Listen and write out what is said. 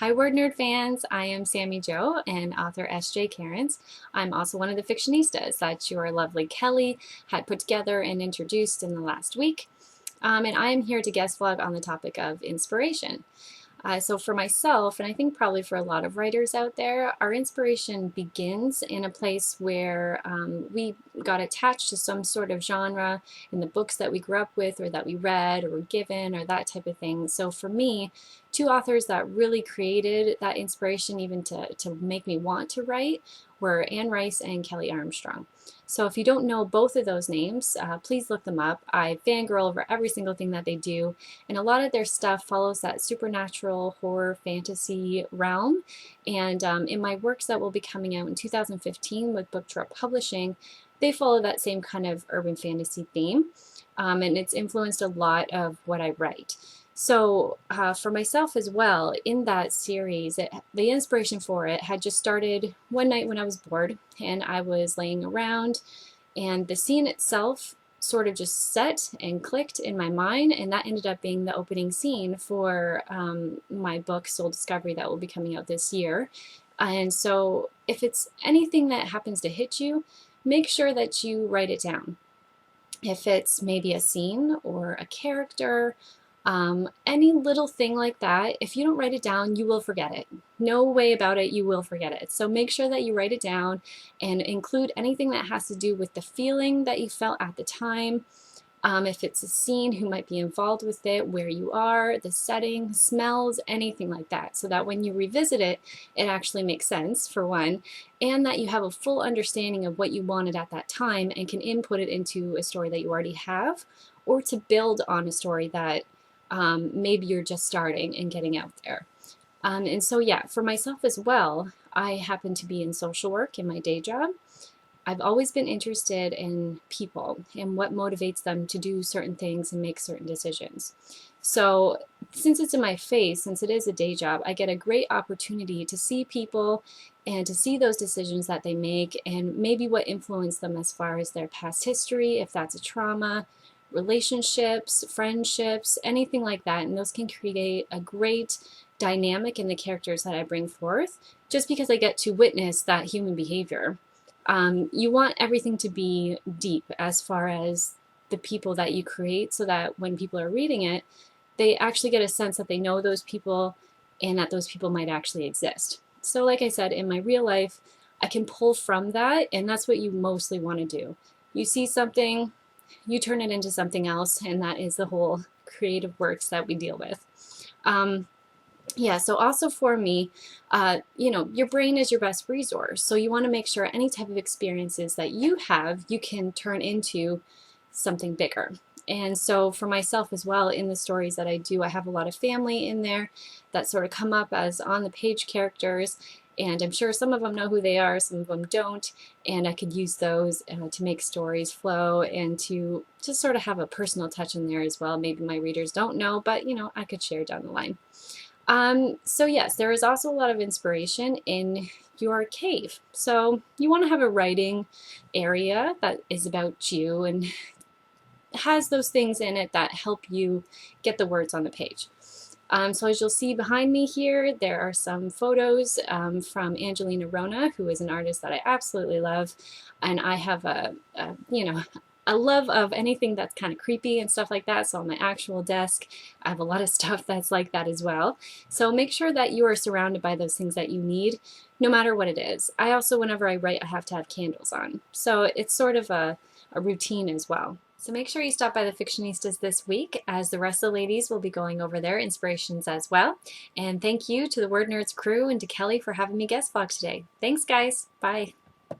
Hi WordNerd fans, I am Sami-Jo and author S.J. Cairns. I'm also one of the Fictionistas that your lovely Kelly had put together and introduced in the last week. And I am here to guest vlog on the topic of inspiration. So for myself, and I think probably for a lot of writers out there, our inspiration begins in a place where we got attached to some sort of genre in the books that we grew up with or that we read or were given or that type of thing. So for me, two authors that really created that inspiration even to make me want to write were Anne Rice and Kelly Armstrong. So if you don't know both of those names, please look them up. I fangirl over every single thing that they do, and a lot of their stuff follows that supernatural horror fantasy realm. And in my works that will be coming out in 2015 with Book Drop Publishing, they follow that same kind of urban fantasy theme, and it's influenced a lot of what I write. So for myself as well, in that series, the inspiration for it had just started one night when I was bored and I was laying around, and the scene itself sort of just set and clicked in my mind, and that ended up being the opening scene for my book Soul Discovery that will be coming out this year. And so if it's anything that happens to hit you, make sure that you write it down. If it's maybe a scene or a character, any little thing like that, if you don't write it down, you will forget it. No way about it, you will forget it. So make sure that you write it down and include anything that has to do with the feeling that you felt at the time. If it's a scene, who might be involved with it, where you are, the setting, smells, anything like that, so that when you revisit it, it actually makes sense, for one, and that you have a full understanding of what you wanted at that time and can input it into a story that you already have, or to build on a story that maybe you're just starting and getting out there. And so yeah, for myself as well, I happen to be in social work in my day job. I've always been interested in people and what motivates them to do certain things and make certain decisions. So since it's in my face, since it is a day job, I get a great opportunity to see people and to see those decisions that they make and maybe what influenced them as far as their past history, if that's a trauma, relationships, friendships, anything like that. And those can create a great dynamic in the characters that I bring forth just because I get to witness that human behavior. You want everything to be deep as far as the people that you create, so that when people are reading it, they actually get a sense that they know those people and that those people might actually exist. So like I said, in my real life, I can pull from that, and that's what you mostly want to do. You see something, you turn it into something else, and that is the whole creative works that we deal with. Yeah, so also for me, your brain is your best resource. So you want to make sure any type of experiences that you have, you can turn into something bigger. And so for myself as well, in the stories that I do, I have a lot of family in there that sort of come up as on the page characters. And I'm sure some of them know who they are, some of them don't, and I could use those to make stories flow and to just sort of have a personal touch in there as well. Maybe my readers don't know, but I could share down the line. So yes, there is also a lot of inspiration in your cave. So you want to have a writing area that is about you and has those things in it that help you get the words on the page. So as you'll see behind me here, there are some photos from Angelina Rona, who is an artist that I absolutely love, and I have a love of anything that's kind of creepy and stuff like that. So on my actual desk, I have a lot of stuff that's like that as well. So make sure that you are surrounded by those things that you need, no matter what it is. I also, whenever I write, I have to have candles on. So it's sort of a routine as well. So make sure you stop by the Fictionistas this week, as the rest of the ladies will be going over their inspirations as well. And thank you to the WordNerds crew and to Kelly for having me guest vlog today. Thanks guys, bye.